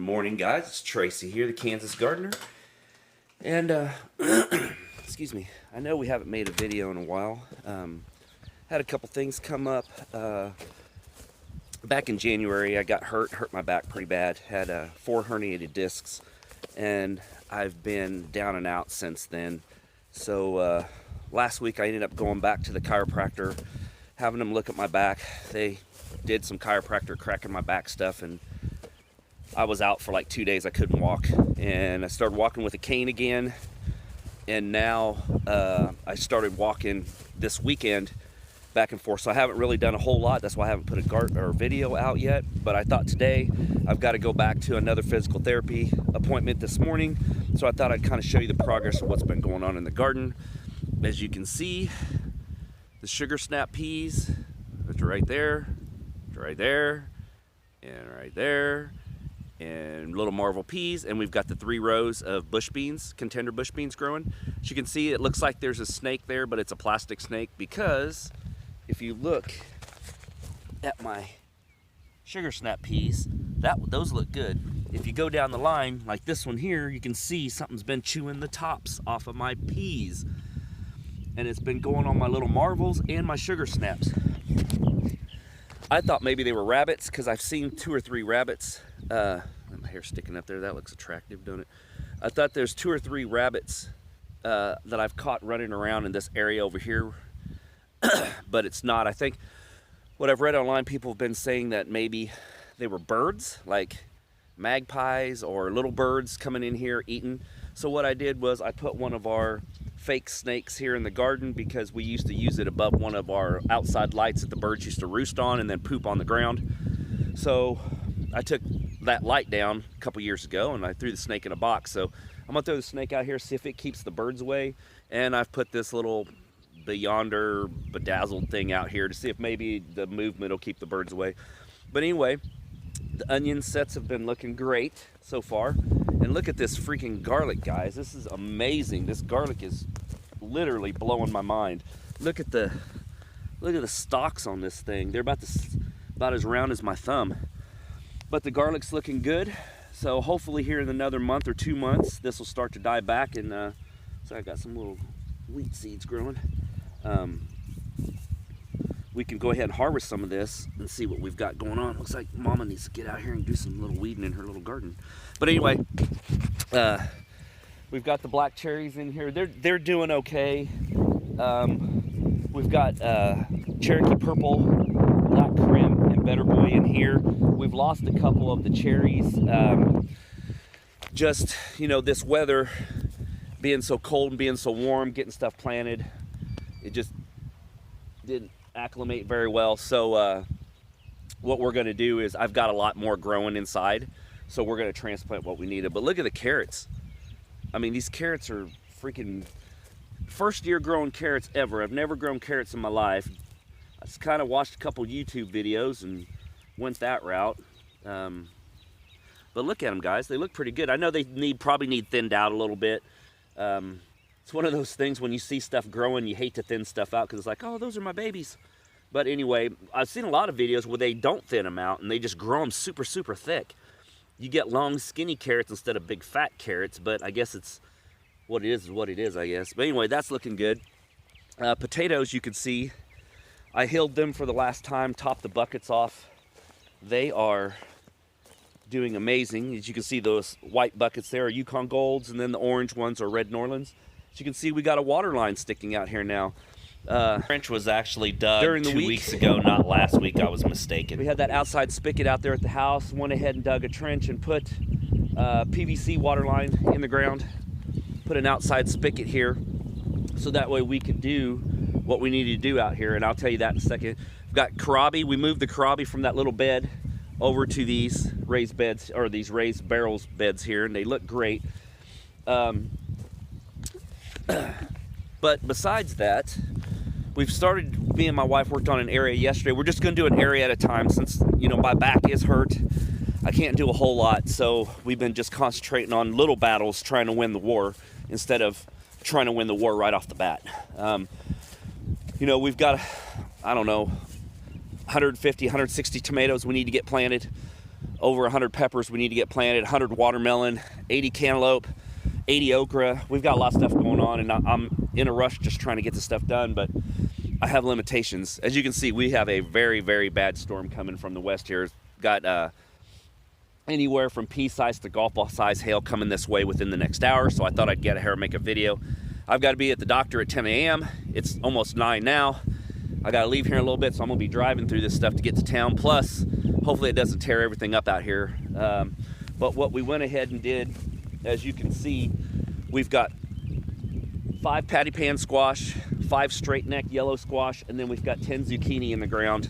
morning, guys. It's Tracy here, the Kansas Gardener. And, excuse me, I know we haven't made a video in a while. Had a couple things come up. Back in January, I got hurt my back pretty bad. Had 4 herniated discs, and I've been down and out since then. So, last week I ended up going back to the chiropractor, having them look at my back. They did some chiropractor cracking my back stuff, and I was out for like 2 days. I couldn't walk, and I started walking with a cane again, and now I started walking this weekend back and forth. So I haven't really done a whole lot. That's why I haven't put a video out yet. But I thought today I've got to go back to another physical therapy appointment this morning. So I thought I'd kind of show you the progress of what's been going on in the garden. As you can see, the sugar snap peas, it's right there, it's right there, and right there, and little marvel peas, and we've got the 3 rows of bush beans, contender bush beans growing. As you can see, it looks like there's a snake there, but it's a plastic snake, because if you look at my sugar snap peas, those look good. If you go down the line, like this one here, you can see something's been chewing the tops off of my peas. And it's been going on my little marvels and my sugar snaps. I thought maybe they were rabbits, because I've seen 2 or 3 rabbits. My hair's sticking up there. That looks attractive, don't it? I thought there's 2 or 3 rabbits that I've caught running around in this area over here. But it's not. I think what I've read online, people have been saying that maybe they were birds, like magpies or little birds coming in here eating. So what I did was I put one of our fake snakes here in the garden, because we used to use it above one of our outside lights that the birds used to roost on and then poop on the ground. So I took that light down a couple years ago, and I threw the snake in a box. So I'm gonna throw the snake out here, see if it keeps the birds away. And I've put this little Beyonder bedazzled thing out here to see if maybe the movement will keep the birds away. But anyway, the onion sets have been looking great so far. And look at this freaking garlic, guys. This is amazing. This garlic is literally blowing my mind. Look at the stalks on this thing. They're about as round as my thumb. But the garlic's looking good. So hopefully here in another month or 2 months, this will start to die back. And so I got some little wheat seeds growing. We can go ahead and harvest some of this and see what we've got going on. Looks like Mama needs to get out here and do some little weeding in her little garden. But anyway, we've got the black cherries in here. They're doing okay. We've got Cherokee Purple, Black Crim, and Better Boy in here. We've lost a couple of the cherries. Just, you know, this weather being so cold and being so warm, getting stuff planted, it just didn't acclimate very well. So what we're going to do is, I've got a lot more growing inside, so we're going to transplant what we needed. But look at the carrots. I mean, these carrots are freaking first year growing carrots ever. I've never grown carrots in my life. I just kind of watched a couple YouTube videos and went that route. But look at them, guys. They look pretty good. I know they probably need thinned out a little bit. It's one of those things, when you see stuff growing, you hate to thin stuff out, because it's like, oh, those are my babies. But anyway, I've seen a lot of videos where they don't thin them out and they just grow them super, super thick. You get long, skinny carrots instead of big, fat carrots, but I guess it's what it is, I guess. But anyway, that's looking good. Potatoes, you can see, I healed them for the last time, topped the buckets off. They are doing amazing. As you can see, those white buckets there are Yukon Golds, and then the orange ones are Red Norlands. As you can see, we got a water line sticking out here now. Trench was actually dug during the 2 weeks ago, not last week. I was mistaken. We had that outside spigot out there at the house. Went ahead and dug a trench and put PVC water line in the ground. Put an outside spigot here, so that way we could do what we needed to do out here. And I'll tell you that in a second. We've got kohlrabi. We moved the kohlrabi from that little bed over to these raised beds, or these raised barrels beds here, and they look great. But besides that, we've started, me and my wife worked on an area yesterday. We're just going to do an area at a time, since, you know, my back is hurt. I can't do a whole lot, so we've been just concentrating on little battles, trying to win the war, instead of trying to win the war right off the bat. You know, we've got, I don't know, 150, 160 tomatoes we need to get planted. over 100 peppers we need to get planted, 100 watermelon, 80 cantaloupe, 80 okra. We've got a lot of stuff going on, and I'm in a rush just trying to get this stuff done, but I have limitations. As you can see, we have a very, very bad storm coming from the west here. It's got anywhere from pea-size to golf ball-size hail coming this way within the next hour, so I thought I'd get here and make a video. I've got to be at the doctor at 10 a.m. It's almost 9 now. I got to leave here in a little bit, so I'm going to be driving through this stuff to get to town. Plus, hopefully it doesn't tear everything up out here. But what we went ahead and did, as you can see, we've got 5 patty pan squash, 5 straight neck yellow squash, and then we've got 10 zucchini in the ground.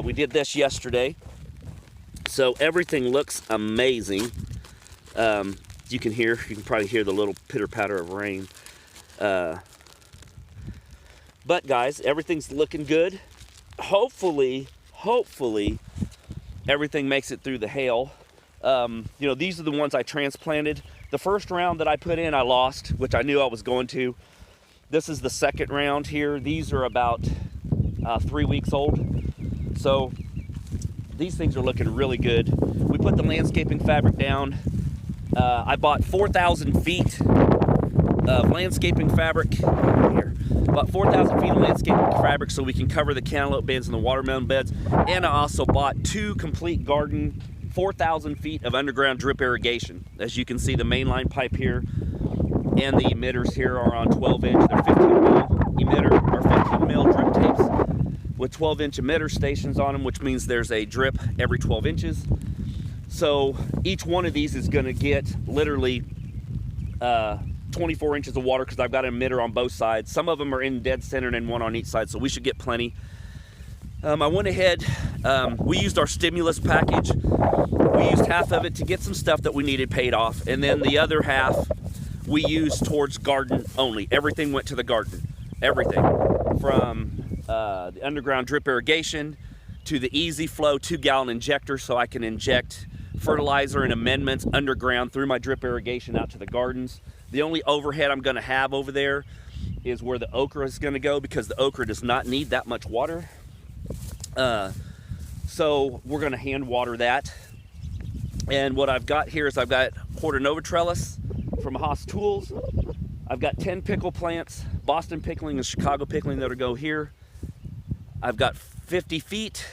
We did this yesterday, so everything looks amazing. You can probably hear the little pitter patter of rain. But guys, everything's looking good. Hopefully everything makes it through the hail. You know, these are the ones I transplanted. The first round that I put in, I lost, which I knew I was going to. This is the second round here. These are about 3 weeks old. So these things are looking really good. We put the landscaping fabric down. I bought 4,000 feet of landscaping fabric here. About 4,000 feet of landscaping fabric so we can cover the cantaloupe beds and the watermelon beds. And I also bought 2 complete garden, 4,000 feet of underground drip irrigation. As you can see, the mainline pipe here and the emitters here are on 12-inch. They're 15 mil emitter or 15 mil drip tapes with 12-inch emitter stations on them, which means there's a drip every 12 inches. So each one of these is going to get literally 24 inches of water because I've got an emitter on both sides. Some of them are in dead center and one on each side, so we should get plenty. I went ahead, we used our stimulus package. We used half of it to get some stuff that we needed paid off, and then the other half we used towards garden only. Everything went to the garden. Everything. From the underground drip irrigation to the easy flow 2-gallon injector so I can inject fertilizer and amendments underground through my drip irrigation out to the gardens. The only overhead I'm going to have over there is where the okra is going to go because the okra does not need that much water. So we're going to hand water that. And what I've got here is I've got Nova trellis from Haas Tools. I've got 10 pickle plants, Boston pickling and Chicago pickling that'll go here. I've got 50 feet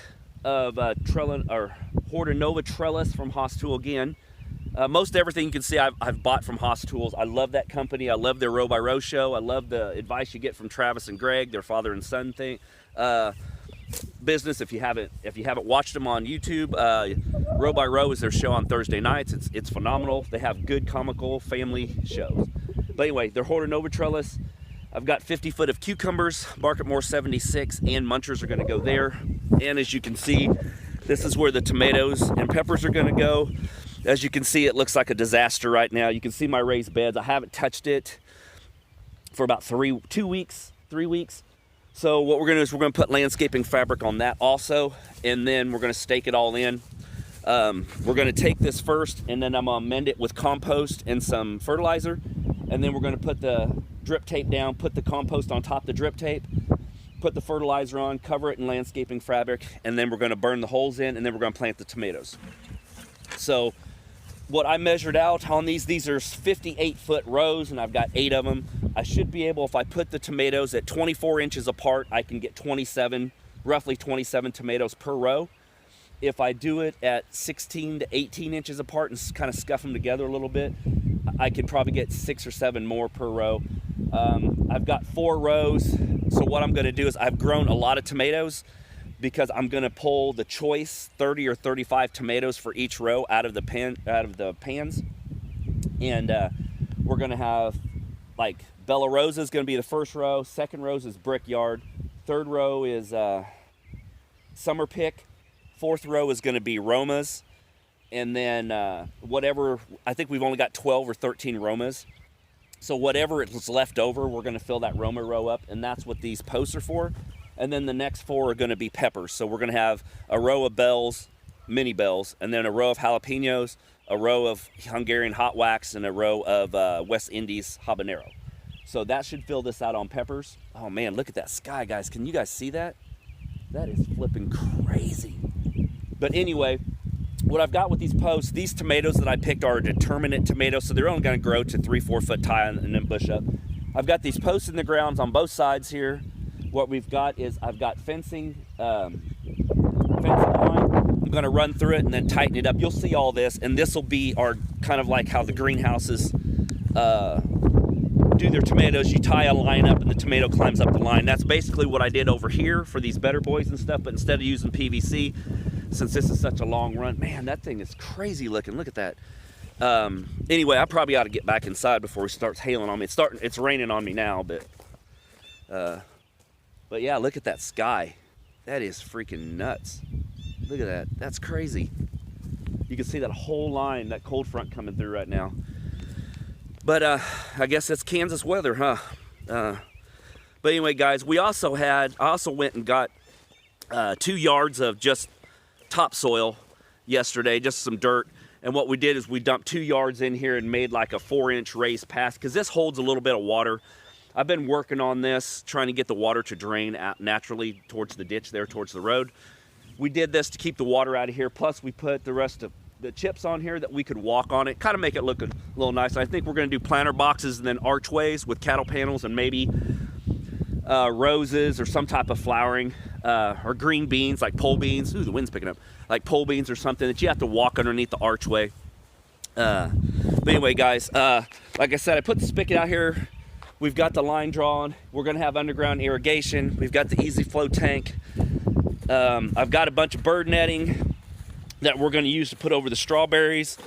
of Nova trellis from Haas Tool again. Most everything you can see I've bought from Haas Tools. I love that company. I love their row by row show. I love the advice you get from Travis and Greg, their father and son thing. Business. If you haven't watched them on YouTube, Row by Row is their show on Thursday nights. It's phenomenal. They have good comical family shows. But anyway, their Nova trellis. I've got 50 foot of cucumbers, Marketmore 76, and munchers are going to go there. And as you can see, this is where the tomatoes and peppers are going to go. As you can see, it looks like a disaster right now. You can see my raised beds. I haven't touched it for about 3 weeks. So what we're going to do is we're going to put landscaping fabric on that also, and then we're going to stake it all in. We're going to take this first, and then I'm going to amend it with compost and some fertilizer, and then we're going to put the drip tape down, put the compost on top of the drip tape, put the fertilizer on, cover it in landscaping fabric, and then we're going to burn the holes in, and then we're going to plant the tomatoes. So what I measured out on these are 58 foot rows, and I've got 8 of them. I should be able, if I put the tomatoes at 24 inches apart, I can get roughly 27 tomatoes per row. If I do it at 16 to 18 inches apart and kind of scuff them together a little bit, I could probably get 6 or 7 more per row. I've got 4 rows, so what I'm going to do is I've grown a lot of tomatoes because I'm going to pull the choice 30 or 35 tomatoes for each row out of the pans, and we're going to have like Bella Rosa is going to be the first row, second row is Brickyard, third row is Summer Pick, fourth row is going to be Romas, and then whatever, I think we've only got 12 or 13 Romas. So whatever is left over, we're going to fill that Roma row up, and that's what these posts are for. And then the next 4 are going to be peppers. So we're going to have a row of bells, mini bells, and then a row of jalapenos, a row of Hungarian hot wax, and a row of West Indies habanero. So that should fill this out on peppers. Oh man, look at that sky, guys. Can you guys see that? That is flipping crazy. But anyway, what I've got with these posts, these tomatoes that I picked are determinate tomatoes, so they're only going to grow to 3-4 foot high and then bush up. I've got these posts in the grounds on both sides here. What we've got is I've got fencing line. I'm going to run through it and then tighten it up. You'll see all this, and this will be our kind of like how the greenhouses do their tomatoes. You tie a line up and the tomato climbs up the line. That's basically what I did over here for these Better Boys and stuff, but instead of using PVC, since this is such a long run, man, that thing is crazy looking. Look at that. Anyway, I probably ought to get back inside before it starts hailing on me. It's raining on me now, but yeah, look at that sky. That is freaking nuts. Look at that. That's crazy. You can see that whole line, that cold front coming through right now. But I guess it's Kansas weather, huh? But anyway, guys, I also went and got 2 yards of just topsoil yesterday, just some dirt. And what we did is we dumped 2 yards in here and made like a 4-inch raised path, because this holds a little bit of water. I've been working on this, trying to get the water to drain out naturally towards the ditch there, towards the road. We did this to keep the water out of here. Plus we put the rest of the chips on here that we could walk on it, kind of make it look a little nice. I think we're going to do planter boxes and then archways with cattle panels and maybe roses or some type of flowering, or green beans like pole beans. Ooh, the wind's picking up. Like pole beans or something that you have to walk underneath the archway. But anyway, guys, like I said, I put the spigot out here. We've got the line drawn. We're going to have underground irrigation. We've got the easy flow tank. I've got a bunch of bird netting that we're going to use to put over the strawberries,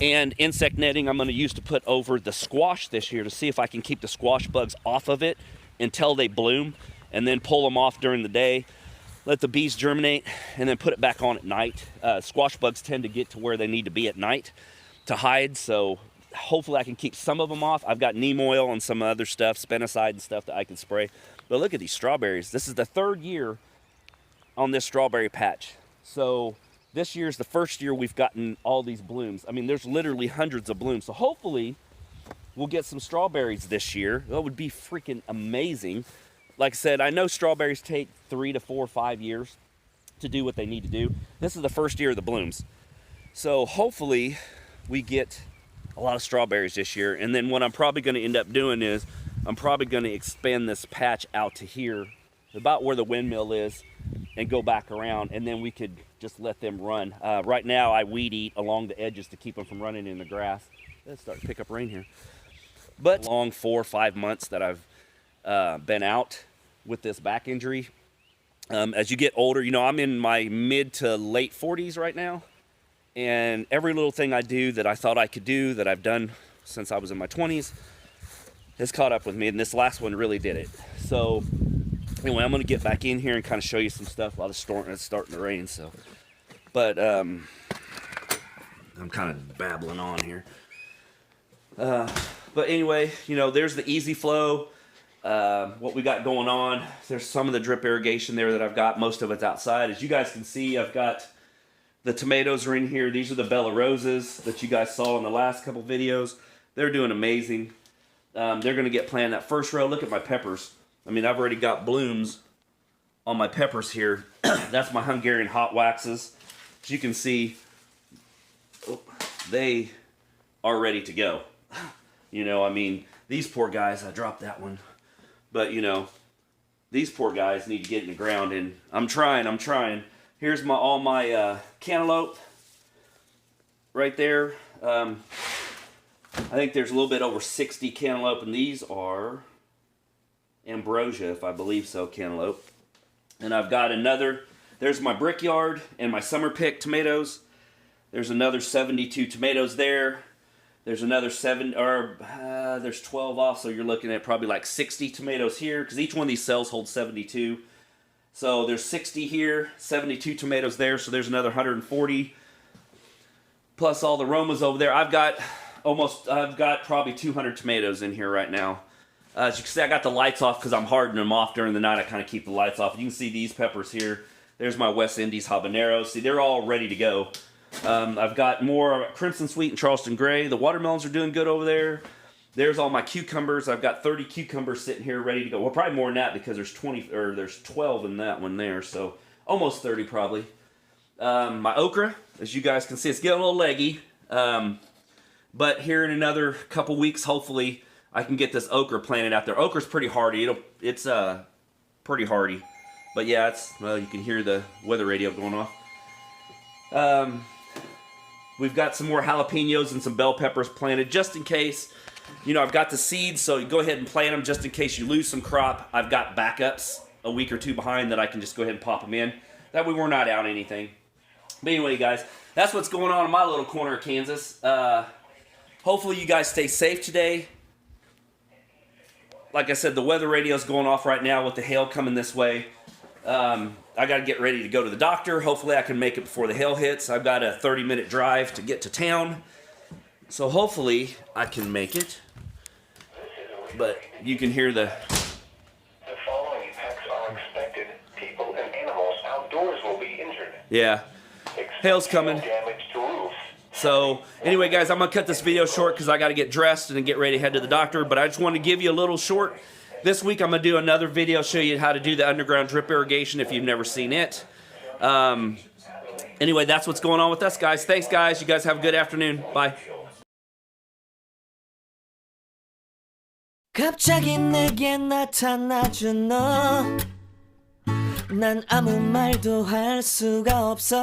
and insect netting I'm going to use to put over the squash this year to see if I can keep the squash bugs off of it until they bloom, and then pull them off during the day, let the bees germinate, and then put it back on at night. Squash bugs tend to get to where they need to be at night to hide, so hopefully I can keep some of them off. I've got neem oil and some other stuff, spinoside and stuff that I can spray. But look at these strawberries. This is the 3rd year on this strawberry patch. So this year's the first year we've gotten all these blooms. I mean, there's literally hundreds of blooms. So hopefully we'll get some strawberries this year. That would be freaking amazing. Like I said, I know strawberries take 3 to 4 or 5 years to do what they need to do. This is the first year of the blooms. So hopefully we get a lot of strawberries this year. And then what I'm probably going to end up doing is I'm probably going to expand this patch out to here, about where the windmill is, and go back around, and then we could just let them run. Right now I weed eat along the edges to keep them from running in the grass. Let's start to pick up rain here. But long 4 or 5 months that I've been out with this back injury. As you get older, you know, I'm in my mid to late 40s right now, and every little thing I do that I thought I could do, that I've done since I was in my 20s, has caught up with me, and this last one really did it. So anyway, I'm going to get back in here and kind of show you some stuff while it's starting to rain. So, but I'm kind of babbling on here. But anyway, you know, there's the easy flow. What we got going on. There's some of the drip irrigation there that I've got. Most of it's outside. As you guys can see, I've got the tomatoes are in here. These are the Bella Roses that you guys saw in the last couple videos. They're doing amazing. They're going to get planted. That first row, look at my peppers. I mean, I've already got blooms on my peppers here. That's my Hungarian hot waxes. As you can see, they are ready to go. You know, I mean, these poor guys, I dropped that one. But, you know, these poor guys need to get in the ground, and I'm trying. Here's all my cantaloupe right there. I think there's a little bit over 60 cantaloupe, and these are ambrosia, if I believe so, cantaloupe. And I've got there's my brickyard and my summer pick tomatoes. There's another 72 tomatoes there. There's another there's 12 off, so you're looking at probably like 60 tomatoes here, because each one of these cells holds 72. So there's 60 here, 72 tomatoes there, so there's another 140. Plus all the Romas over there. I've got probably 200 tomatoes in here right now. As you can see, I got the lights off because I'm hardening them off during the night. I kind of keep the lights off. You can see these peppers here. There's my West Indies habaneros. See, they're all ready to go. I've got more Crimson Sweet and Charleston Gray. The watermelons are doing good over there. There's all my cucumbers. I've got 30 cucumbers sitting here ready to go. Well, probably more than that because there's 12 in that one there. So almost 30 probably. My okra As you guys can see, it's getting a little leggy. But here in another couple weeks, hopefully, I can get this ochre planted out there. Ochre's pretty hardy. It's pretty hardy. But yeah, well, you can hear the weather radio going off. We've got some more jalapenos and some bell peppers planted just in case. You know, I've got the seeds, so you go ahead and plant them just in case you lose some crop. I've got backups a week or two behind that I can just go ahead and pop them in. That way we're not out anything. But anyway, guys, that's what's going on in my little corner of Kansas. Hopefully you guys stay safe today. Like I said, the weather radio's going off right now with the hail coming this way. I got to get ready to go to the doctor. Hopefully I can make it before the hail hits. I've got a 30-minute drive to get to town. So hopefully I can make it. But you can hear the following effects are expected. People and animals outdoors will be injured. Yeah. Hail's coming. Damage to roofs. So anyway, guys, I'm going to cut this video short because I got to get dressed and get ready to head to the doctor. But I just wanted to give you a little short. This week I'm going to do another video, show you how to do the underground drip irrigation if you've never seen it. Anyway, that's what's going on with us, guys. Thanks, guys. You guys have a good afternoon. Bye. 갑자기 내게 나타나준 너 난 아무 말도 할 수가 없어